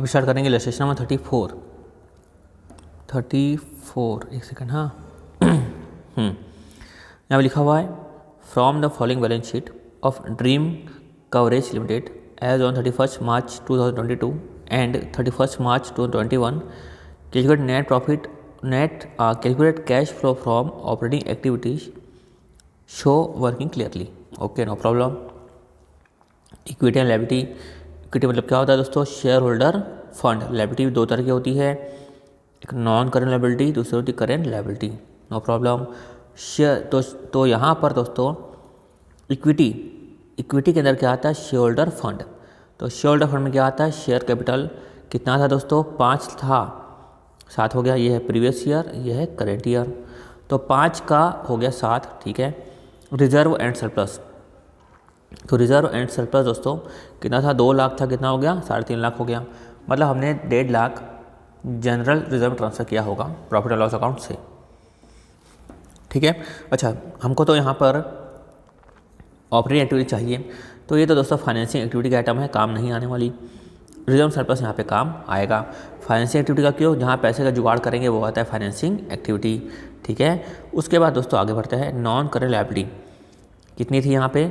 अब स्टार्ट करेंगे illustration number 34। एक सेकंड, हाँ। यहाँ पे लिखा हुआ है from the following balance sheet of Dream Coverage Limited as on 31 March 2022 and 31 March 2021 calculate net profit calculate cash flow from operating activities show working clearly. Okay, no problem. Equity and liability. Equity मतलब क्या होता है दोस्तों? Share holder fund. Liability दो तरह की होती है, एक नॉन करेंट लायबिलिटी, दूसरी होती है current liability. No problem. Share तो यहाँ पर दोस्तों इक्विटी के अंदर क्या आता है? Share holder fund. तो शेयर होल्डर फंड में क्या आता है? शेयर कैपिटल कितना था दोस्तों? 5 था, 7 हो गया। ये है प्रीवियस ईयर, ये है करेंट ईयर। तो 5 का हो गया 7, ठीक है। Reserve and surplus. तो रिजर्व एंड सरप्लस दोस्तों कितना था? 2 लाख था, कितना हो गया? 3.5 लाख हो गया। मतलब हमने 1.5 लाख जनरल रिजर्व ट्रांसफ़र किया होगा प्रॉफिट एंड लॉस अकाउंट से, ठीक है। अच्छा, हमको तो यहाँ पर ऑपरेटिंग एक्टिविटी चाहिए, तो ये तो दोस्तों फाइनेंसिंग एक्टिविटी का आइटम है, काम नहीं आने वाली। रिजर्व सरप्लस यहाँ पे काम आएगा। फाइनेंसिंग एक्टिविटी का क्यों? जहाँ पैसे का जुगाड़ करेंगे वो आता है फाइनेंसिंग एक्टिविटी, ठीक है। उसके बाद दोस्तों आगे बढ़ते हैं। नॉन करेंट लायबिलिटी कितनी थी यहाँ पे?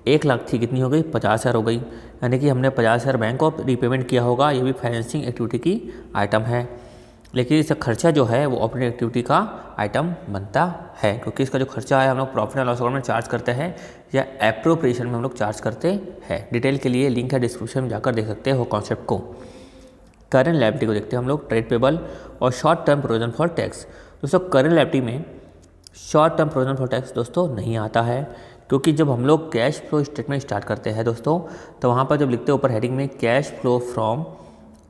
1 लाख थी, कितनी हो गई? 50,000 हो गई। यानी कि हमने 50,000 बैंक को रीपेमेंट किया होगा, ये भी फाइनेंसिंग एक्टिविटी की आइटम है। लेकिन इसका खर्चा जो है वो ऑपरेटिंग एक्टिविटी का आइटम बनता है, क्योंकि इसका जो खर्चा है हम लोग प्रॉफिट एंड लॉस अकाउंट में चार्ज करते हैं या एप्रोप्रिएशन में हम लोग चार्ज करते हैं। डिटेल के लिए लिंक है डिस्क्रिप्शन में, जाकर देख सकते हो कॉन्सेप्ट को। करंट लायबिलिटी को देखते हैं हम लोग, ट्रेड पेबल और short term provision for tax. दोस्तों करंट लायबिलिटी में short term provision for tax दोस्तों नहीं आता है, क्योंकि जब हम लोग कैश फ्लो स्टेटमेंट स्टार्ट करते हैं दोस्तों, तो वहाँ पर जब लिखते हैं ऊपर हेडिंग में cash flow from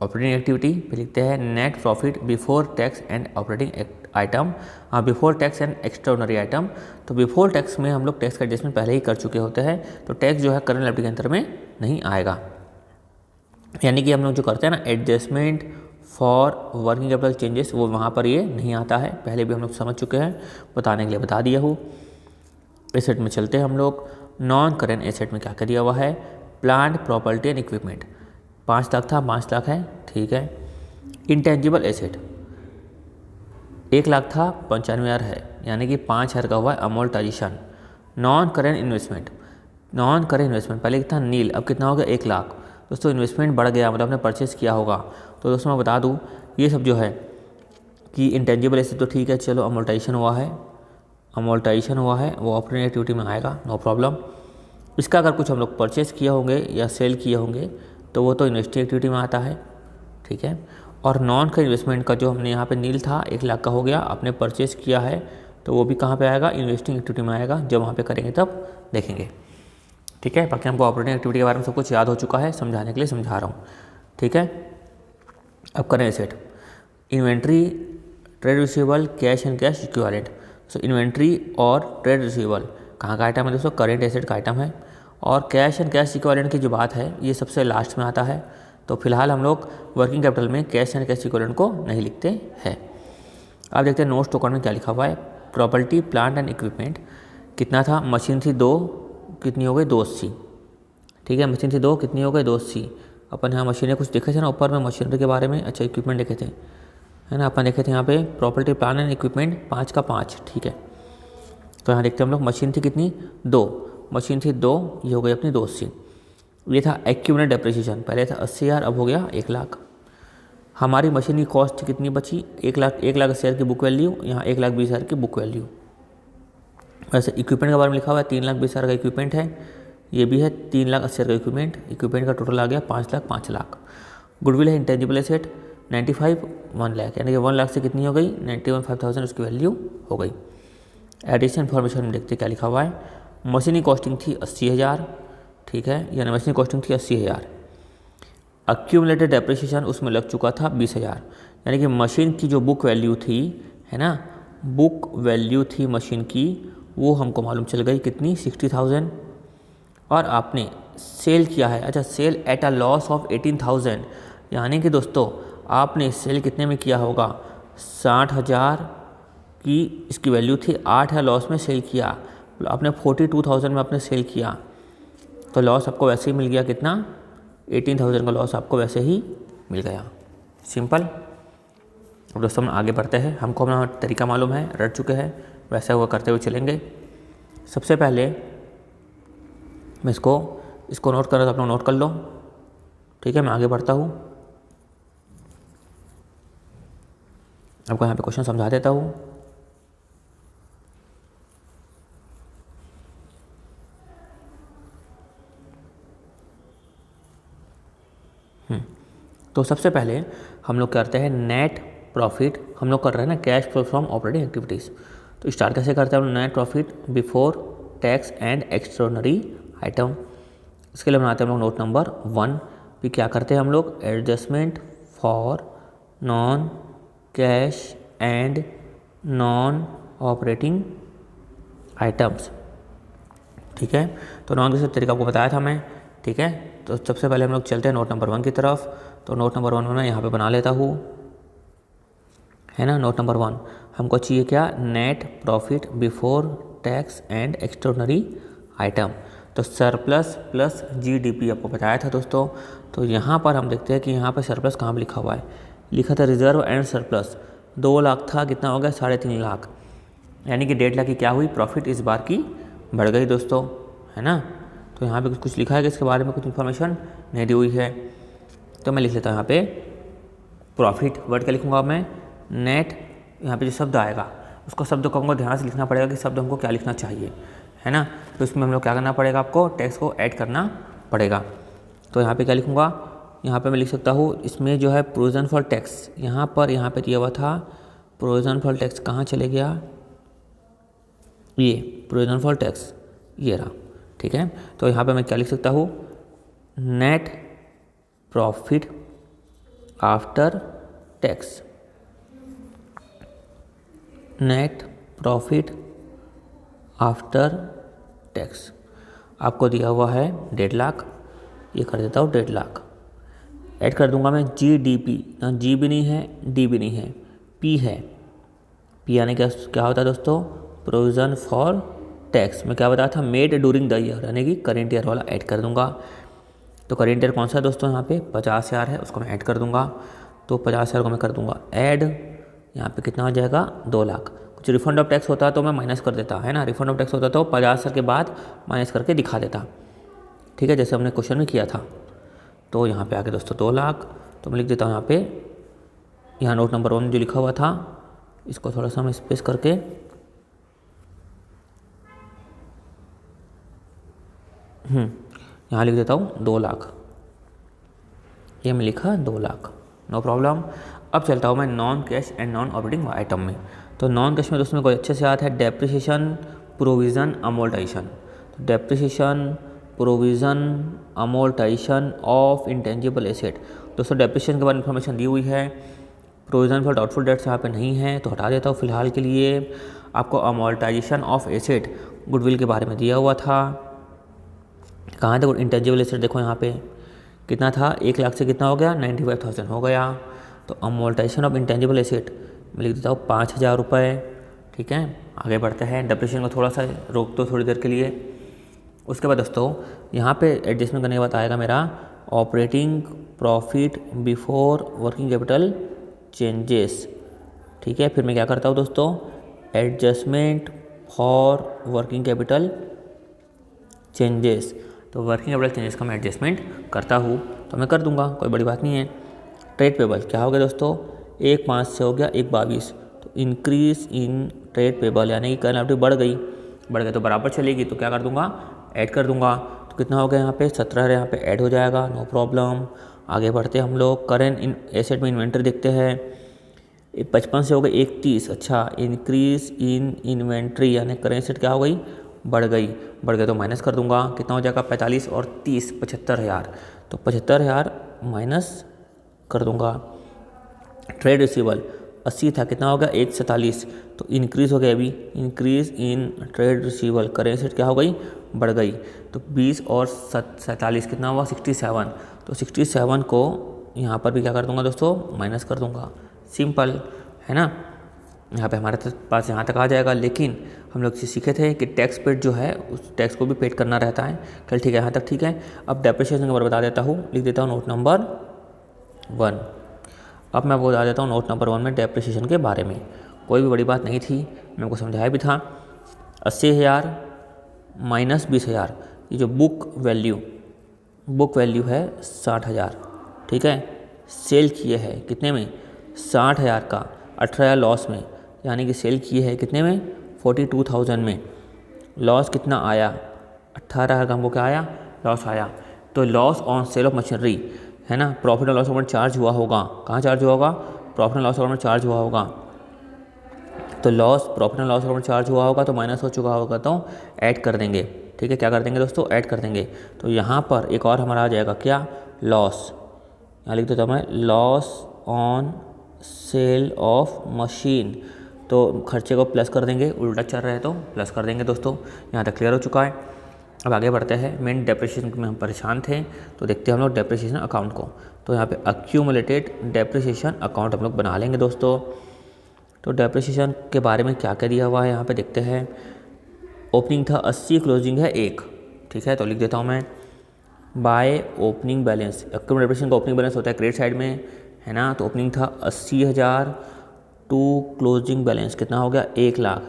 operating activity, फिर लिखते हैं net profit before tax and operating item, before tax and extraordinary item. तो बिफोर टैक्स में हम लोग टैक्स का एडजस्टमेंट पहले ही कर चुके होते हैं, तो टैक्स जो है करंट लायबिलिटी के अंतर में नहीं आएगा। यानी कि हम लोग जो करते हैं ना adjustment for working capital changes, वो वहाँ पर ये नहीं आता है, पहले भी हम लोग समझ चुके हैं, बताने के लिए बता दिया हूँ। एसेट में चलते हैं हम लोग। नॉन करेंट एसेट में क्या क्या दिया हुआ है? Plant property and equipment 5 lakh था, 5 लाख है, ठीक है। इंटेंजिबल एसेट 1 लाख था, 95,000 है, यानी कि 5,000 का हुआ अमोर्टाइजेशन। नॉन करेंट इन्वेस्टमेंट पहले कितना? नील, अब कितना हो गया? 1 लाख। दोस्तों इन्वेस्टमेंट बढ़ गया, मतलब आपने परचेस किया होगा। तो दोस्तों मैं बता दूं, ये सब जो है कि इंटेंजिबल एसेट तो ठीक है, चलो अमोर्टाइजेशन हुआ है, वो ऑपरेटिंग एक्टिविटी में आएगा, नो प्रॉब्लम। इसका अगर कुछ हम लोग परचेस किए होंगे या सेल किए होंगे तो वो तो इन्वेस्टिंग एक्टिविटी में आता है, ठीक है। और नॉन का इन्वेस्टमेंट का जो हमने यहाँ पे नील था 1 लाख का हो गया, आपने परचेस किया है, तो वो भी कहाँ पे आएगा? इन्वेस्टिंग एक्टिविटी में आएगा। जब वहाँ पे करेंगे तब देखेंगे, ठीक है। बाकी हमको ऑपरेटिंग एक्टिविटी के बारे में सब कुछ याद हो चुका है, समझाने के लिए समझा रहा हूँ, ठीक है। अब करें asset, inventory, trade receivable, cash and cash equivalent. So inventory और ट्रेड रिसीवेबल कहाँ का आइटम है दोस्तों? करेंट एसेट का आइटम है। और कैश एंड कैश इक्विवेलेंट की जो बात है ये सबसे लास्ट में आता है, तो फिलहाल हम लोग वर्किंग कैपिटल में कैश एंड कैश इक्विवेलेंट को नहीं लिखते हैं। अब देखते हैं नोट्स टू अकाउंट में क्या लिखा हुआ है। प्रॉपर्टी प्लांट एंड इक्विपमेंट कितना था? मशीन थी 2, कितनी हो गई? 280, ठीक है। मशीन थी 2, कितनी हो गई? 280। अपन यहाँ मशीनें कुछ देखे थे ना ऊपर में मशीनरी के बारे में, अच्छा इक्विपमेंट देखे थे, है ना, अपन देखे थे यहाँ पे प्रॉपर्टी प्लांट एंड इक्विपमेंट 5 का 5, ठीक है। तो यहाँ देखते हैं हम लोग, मशीन थी कितनी? 2, मशीन थी 2, ये हो गई अपनी 280। ये था एक्यूमुलेटेड डेप्रिसिएशन, पहले था 80,000, अब हो गया 1 लाख। हमारी मशीन की कॉस्ट कितनी बची? 1 लाख 80,000 की बुक वैल्यू, यहाँ 1,20,000 की बुक वैल्यू। वैसे इक्विपमेंट के बारे में लिखा हुआ है 3,20,000 का इक्विपमेंट है, ये भी है 3,80,000 का इक्विपमेंट का टोटल आ गया 5 लाख। गुडविल है इंटेंजिबल एसेट 95, 1 लाख, यानी कि 1 लाख से कितनी हो गई? 91,500 उसकी वैल्यू हो गई। एडिशन इन्फॉर्मेशन में देखते क्या लिखा हुआ है। मशीन की कॉस्टिंग थी 80,000, ठीक है, यानी मशीन की कॉस्टिंग थी 80,000। एक्यूमुलेटेड डेप्रिसिएशन उसमें लग चुका था 20,000, यानी कि मशीन की जो बुक वैल्यू थी, है ना, बुक वैल्यू थी मशीन की, वो हमको मालूम चल गई कितनी? 60,000। और आपने सेल किया है, अच्छा sell at a loss of 18,000, यानी कि दोस्तों आपने सेल कितने में किया होगा? 60,000 की इसकी वैल्यू थी, 8,000 लॉस में सेल किया, आपने 42,000 में आपने सेल किया, तो लॉस आपको वैसे ही मिल गया कितना? 18,000 का लॉस आपको वैसे ही मिल गया। सिंपल। अब दोस्तों हम आगे बढ़ते हैं, हमको अपना तरीका मालूम है, रट चुके हैं, वैसा हुआ करते हुए चलेंगे। सबसे पहले मैं इसको नोट कर रहा था, आप लोग नोट कर लो, ठीक है। मैं आगे बढ़ता हूँ, आपको यहाँ पे क्वेश्चन समझा देता हूँ। तो सबसे पहले हम लोग करते हैं नेट प्रॉफिट, हम लोग कर रहे हैं ना cash flow from operating activities. तो स्टार्ट कैसे करते हैं हम लोग, net profit before tax and extraordinary item. इसके लिए बनाते हैं हम लोग नोट नंबर 1। फिर क्या करते हैं हम लोग, adjustment for non cash and non operating items, ठीक है। तो नॉन कैश तरीका आपको बताया था मैं, ठीक है। तो सबसे पहले हम लोग चलते हैं नोट नंबर 1 की तरफ। तो नोट नंबर 1 मैं यहाँ पे बना लेता हूँ, है ना। नोट नंबर 1 हमको चाहिए क्या, net profit before tax and extraordinary item. तो सरप्लस प्लस जीडीपी आपको बताया था दोस्तों। तो यहाँ पर हम देखते हैं कि यहाँ पर सरप्लस कहाँ पर लिखा हुआ है, लिखा था रिजर्व एंड सरप्लस। 2 लाख था, कितना हो गया 3.5 लाख, यानी कि 1.5 लाख की क्या हुई, प्रॉफिट इस बार की बढ़ गई दोस्तों, है ना। तो यहाँ पे कुछ लिखा है कि इसके बारे में कुछ इन्फॉर्मेशन नहीं दी हुई है। तो मैं लिख लेता हूँ यहाँ पे प्रॉफिट, वर्ड क्या लिखूँगा मैं, नेट। यहाँ पे जो शब्द आएगा उसको शब्द को हमको ध्यान से लिखना पड़ेगा कि शब्द हमको क्या लिखना चाहिए, है ना। तो इसमें हम लोग क्या करना पड़ेगा, आपको टेक्स्ट को ऐड करना पड़ेगा। तो यहाँ पे क्या लिखूँगा, यहाँ पे मैं लिख सकता हूँ, इसमें जो है प्रोविजन फॉर टैक्स, यहाँ पे दिया हुआ था प्रोविजन फॉर टैक्स, कहाँ चले गया, ये प्रोविजन फॉर टैक्स ये रहा, ठीक है। तो यहाँ पे मैं क्या लिख सकता हूँ, net profit after tax, net profit after tax. आपको दिया हुआ है 1.5 लाख, ये कर देता हूँ 1.5 लाख। ऐड कर दूंगा मैं जीडीपी, ना जी भी नहीं है डी भी नहीं है, पी है। पी यानी क्या होता है दोस्तों, प्रोविज़न फॉर टैक्स में क्या बताया था, मेड ड्यूरिंग द ईयर, यानी कि करेंट ईयर वाला ऐड कर दूंगा। तो करेंट ईयर कौन सा है दोस्तों, यहाँ पे 50,000 है, उसको मैं ऐड कर दूंगा। तो 50,000 को मैं कर दूंगा ऐड, यहाँ पे कितना हो जाएगा 2 लाख। कुछ रिफंड ऑफ टैक्स होता तो मैं माइनस कर देता, है ना। रिफंड ऑफ टैक्स होता तो 50,000 के बाद माइनस करके दिखा देता, ठीक है, जैसे हमने क्वेश्चन में किया था। तो यहाँ पे आगे दोस्तों 2 लाख, तो मैं लिख देता हूँ यहाँ पे, यहाँ नोट नंबर 1 जो लिखा हुआ था इसको थोड़ा सा मैं स्पेस करके यहाँ लिख देता हूँ 2 लाख, ये मैं लिखा 2 लाख, नो प्रॉब्लम। अब चलता हूँ मैं non cash and non operating item में। तो नॉन कैश में दोस्तों मेरे को अच्छे से आता है डेप्रिसिएशन प्रोविज़न अमोर्टाइजेशन। तो depreciation provision amortisation of intangible asset. दोस्तों डेप्रिसिएशन के बारे में इन्फॉर्मेशन दी हुई है, प्रोविज़न फॉर डाउटफुल डेट्स यहाँ पे नहीं है तो हटा देता हूँ फिलहाल के लिए। आपको अमोर्टाइजेशन ऑफ एसेट गुडविल के बारे में दिया हुआ था, कहाँ तक इंटेंजिबल एसेट देखो यहाँ पे कितना था, 1 लाख से कितना हो गया 95,000 हो गया। तो अमोर्टाइजेशन ऑफ इंटेंजिबल एसेट मैं लिख देता हूँ 5,000 रुपये, ठीक है। आगे बढ़ते हैं, डेप्रिसिएशन को थोड़ा सा रोक दो थोड़ी देर के लिए। उसके बाद दोस्तों यहाँ पे एडजस्टमेंट करने के बाद आएगा मेरा operating profit before working capital changes, ठीक है। फिर मैं क्या करता हूँ दोस्तों, adjustment for working capital changes. तो वर्किंग कैपिटल चेंजेस का मैं एडजस्टमेंट करता हूँ तो मैं कर दूंगा, कोई बड़ी बात नहीं है। ट्रेड पेबल क्या हो गया दोस्तों, 1.5 से हो गया 1.22, तो इंक्रीज इन ट्रेड पेबल यानी कि करंट लायबिलिटी बढ़ गई तो बराबर चलेगी, तो क्या कर दूंगा, ऐड कर दूंगा। तो कितना हो गया यहाँ पे 17 यहाँ पे ऐड हो जाएगा, नो प्रॉब्लम। आगे बढ़ते हम लोग करेंट इन एसेट में इन्वेंट्री देखते हैं, 55 से हो गई 31, अच्छा इंक्रीज इन इन्वेंट्री यानी करेंट एसेट क्या हो गई, बढ़ गई तो माइनस कर दूंगा, कितना हो जाएगा 45 और 30 75,000, तो 75,000 माइनस कर दूंगा। ट्रेड रिसीवेबल 80 था, कितना हो गया 147, तो इंक्रीज़ हो गया, अभी increase in trade receivable current asset क्या हो गई, बढ़ गई। तो 20 और 47 कितना हुआ 67, तो 67 को यहाँ पर भी क्या कर दूंगा दोस्तों, माइनस कर दूंगा, सिंपल है ना। यहाँ पे हमारे पास यहाँ तक आ जाएगा। लेकिन हम लोग सीखे थे कि टैक्स पेड जो है उस टैक्स को भी पेड करना रहता है। चल ठीक है, यहाँ तक ठीक है। अब डेप्रिसिएशन के बारे में बता देता हूँ, लिख देता हूँ नोट नंबर 1। अब मैं आपको बता देता हूँ नोट नंबर 1 में डेप्रिसिएशन के बारे में। कोई भी बड़ी बात नहीं थी, मैं आपको समझाया भी था। 80,000 माइनस 20,000, ये जो बुक वैल्यू है 60,000, ठीक है। सेल किए है कितने में, 60,000 का, 18,000 लॉस में, यानी कि सेल किए है कितने में, 42,000 में। लॉस कितना आया, 18,000 का हमको क्या आया, लॉस आया। तो loss on sale of machinery है ना, profit and loss account charge हुआ होगा, कहाँ चार्ज हुआ होगा, प्रॉफिट एंड लॉस अकाउंट में चार्ज हुआ होगा। तो loss profit and loss account charge हुआ होगा तो माइनस हो चुका होगा, तो ऐड कर देंगे, ठीक है। क्या कर देंगे दोस्तों, ऐड कर देंगे। तो यहाँ पर एक और हमारा आ जाएगा क्या, लॉस, यहाँ लिख देता हूँ मैं, loss on sale of machine. तो खर्चे को प्लस कर देंगे, उल्टा चल रहा है तो प्लस कर देंगे दोस्तों। यहाँ तक क्लियर हो चुका है। अब आगे बढ़ते हैं, मेन डेप्रिसिएशन में हम परेशान थे, तो देखते हैं हम लोग डेप्रिसिएशन अकाउंट को। तो यहाँ पे अक्यूमुलेटेड डेप्रिसिएशन अकाउंट हम लोग बना लेंगे दोस्तों। तो डेप्रिसिएशन के बारे में क्या क्या दिया हुआ है यहाँ पे देखते हैं। ओपनिंग था 80, क्लोजिंग है 1, ठीक है। तो लिख देता हूँ मैं, by opening balance, accumulated depreciation का ओपनिंग बैलेंस होता है क्रेडिट साइड में, है ना। तो ओपनिंग था 80,000 टू क्लोजिंग बैलेंस कितना हो गया, 1 लाख।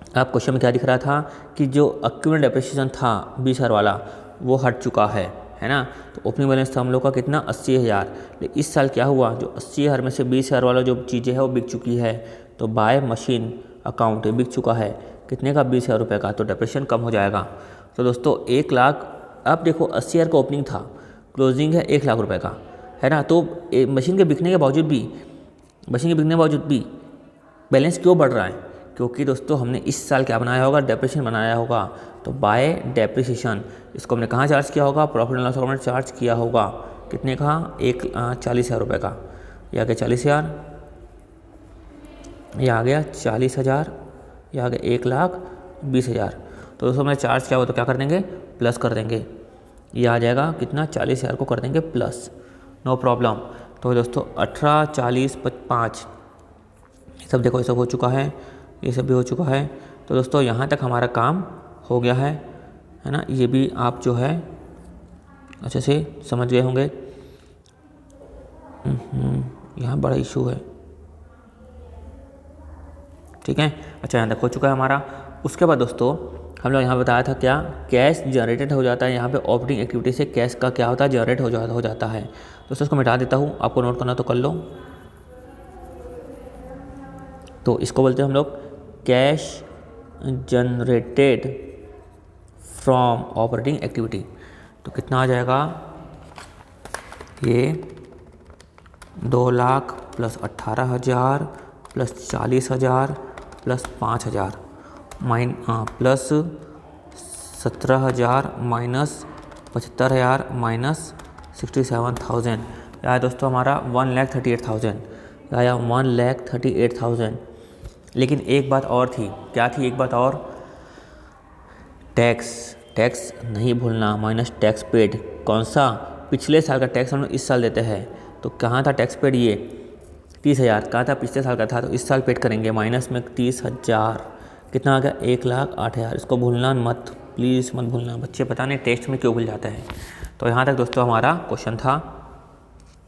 अब क्वेश्चन में क्या दिख रहा था कि जो अक्यूमुलेटेड डेप्रिसिएशन था 20,000 वाला वो हट चुका है ना। तो ओपनिंग बैलेंस था हम लोग का कितना, 80,000। लेकिन इस साल क्या हुआ, जो 80,000 में से 20,000 वाला जो चीज़ें है वो बिक चुकी है। तो बाय मशीन अकाउंट बिक चुका है कितने का, 20,000 रुपये का। तो डेप्रिसिएशन कम हो जाएगा। तो दोस्तों 1 लाख, अब देखो 80,000 का ओपनिंग था, क्लोजिंग है 1 लाख रुपये का, है ना। तो मशीन के बिकने के बावजूद भी बैलेंस क्यों बढ़ रहा है, क्योंकि दोस्तों हमने इस साल क्या बनाया होगा, डेप्रिसिएशन बनाया होगा। तो बाय डेप्रिसिएशन इसको हमने कहाँ चार्ज किया होगा, प्रॉफिट एंड लॉस अकाउंट में चार्ज किया होगा कितने का, 40,000 रुपये का। यह आ गया 40,000, यह आ गया 40,000, यह आ गया 1,20,000। तो दोस्तों हमने चार्ज किया हो तो क्या कर देंगे, प्लस कर देंगे। यह आ जाएगा कितना, 40,000 को कर देंगे प्लस, नो प्रॉब्लम। तो दोस्तों 18, 40, 5 सब देखो, ये सब हो चुका है, ये सब भी हो चुका है। तो दोस्तों यहाँ तक हमारा काम हो गया है ना। ये भी आप जो है अच्छे से समझ गए होंगे। यहाँ बड़ा इशू है, ठीक है। अच्छा यहाँ तक हो चुका है हमारा। उसके बाद दोस्तों हम लोग यहाँ बताया था क्या, कैश जनरेटेड हो जाता है। यहाँ पे ऑपरेटिंग एक्टिविटी से कैश का क्या होता है, जनरेट हो जाता है। दोस्तों इसको मिटा देता हूँ, आपको नोट करना तो कर लो। तो इसको बोलते हैं हम लोग cash generated from operating activity. तो कितना आ जाएगा, ये 2 lakh plus 18,000 plus 40,000 plus 5,000 plus 17,000 minus 75,000 minus 67,000। यह है दोस्तों हमारा 1,38,000, आया 1,38,000। लेकिन एक बात और थी, क्या थी एक बात और, टैक्स नहीं भूलना, माइनस टैक्स पेड। कौन सा, पिछले साल का टैक्स हम लोग इस साल देते हैं। तो कहाँ था टैक्स पेड, ये 30,000 कहाँ था, पिछले साल का था, तो इस साल पेड करेंगे। माइनस में 30,000 कितना आ गया, 1,08,000। इसको भूलना मत, प्लीज़ मत भूलना, बच्चे पता नहीं टेस्ट में क्यों भूल जाते हैं। तो यहाँ तक दोस्तों हमारा क्वेश्चन था।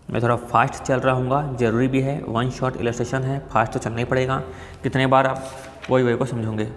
मैं थोड़ा फास्ट चल रहा हूँ, ज़रूरी भी है, 1 शॉट इलस्ट्रेशन है, फास्ट तो चलना ही पड़ेगा। कितने बार आप वही को समझोगे।